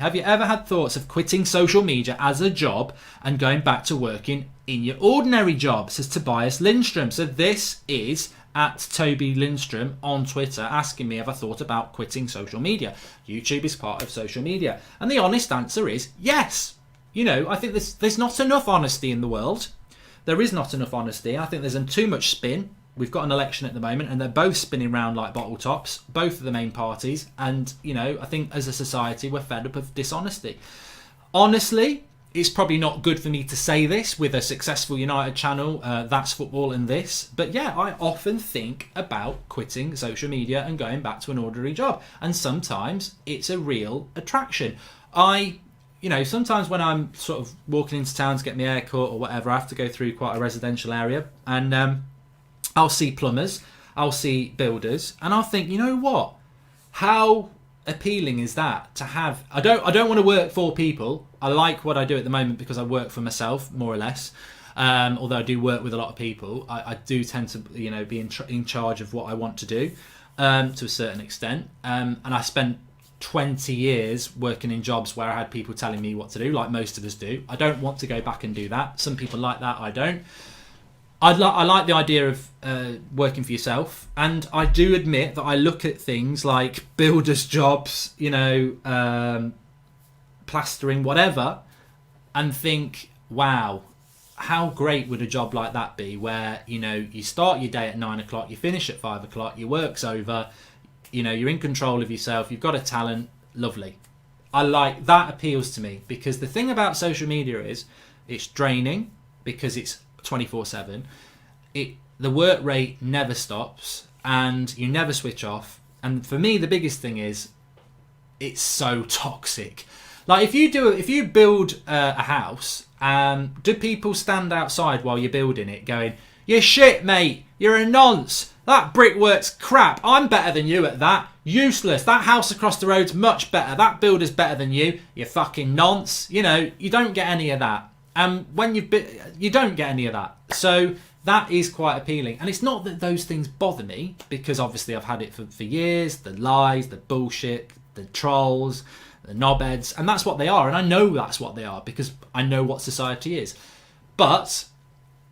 Have you ever had thoughts of quitting social media as a job and going back to working in your ordinary job? Says Tobias Lindstrom. So this is at Toby Lindstrom on Twitter asking me, have I thought about quitting social media? YouTube is part of social media. And the honest answer is yes. You know, I think there's not enough honesty in the world. There is not enough honesty. I think there's too much spin. We've got an election at the moment and they're both spinning round like bottle tops, both of the main parties. And, you know, I think as a society, we're fed up of dishonesty. Honestly, it's probably not good for me to say this with a successful United channel, That's Football and this. But yeah, I often think about quitting social media and going back to an ordinary job. And sometimes it's a real attraction. You know, sometimes when I'm sort of walking into town to get my hair cut or whatever, I have to go through quite a residential area. And I'll see plumbers, I'll see builders, and I'll think, you know what? How appealing is that to have? I don't want to work for people. I like what I do at the moment because I work for myself, more or less. Although I do work with a lot of people, I do tend to, you know, be in charge of what I want to do to a certain extent. And I spent 20 years working in jobs where I had people telling me what to do, like most of us do. I don't want to go back and do that. Some people like that, I don't. I like the idea of working for yourself, and I do admit that I look at things like builders' jobs, you know, plastering, whatever, and think, wow, how great would a job like that be, where, you know, you start your day at 9 o'clock, you finish at 5 o'clock, your work's over, you know, you're in control of yourself, you've got a talent, lovely. I like that, appeals to me, because the thing about social media is it's draining because it's 24/7. The work rate never stops and you never switch off. And for me, the biggest thing is it's so toxic. Like if you build a house, do people stand outside while you're building it going, "You're shit, mate, you're a nonce, that brickwork's crap, I'm better than you at that, useless, that house across the road's much better, that builder's better than you fucking nonce"? You know, you don't get any of that. When you don't get any of that. So that is quite appealing. And it's not that those things bother me, because obviously I've had it for years. The lies, the bullshit, the trolls, the knobheads. And that's what they are. And I know that's what they are because I know what society is. But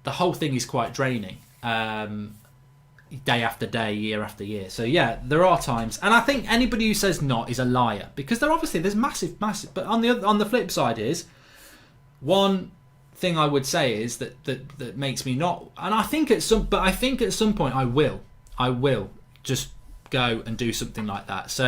the whole thing is quite draining. Day after day, year after year. So yeah, there are times. And I think anybody who says not is a liar. Because there's massive. But on the flip side is, one thing I would say is that makes me not, and I think at some point I will just go and do something like that. So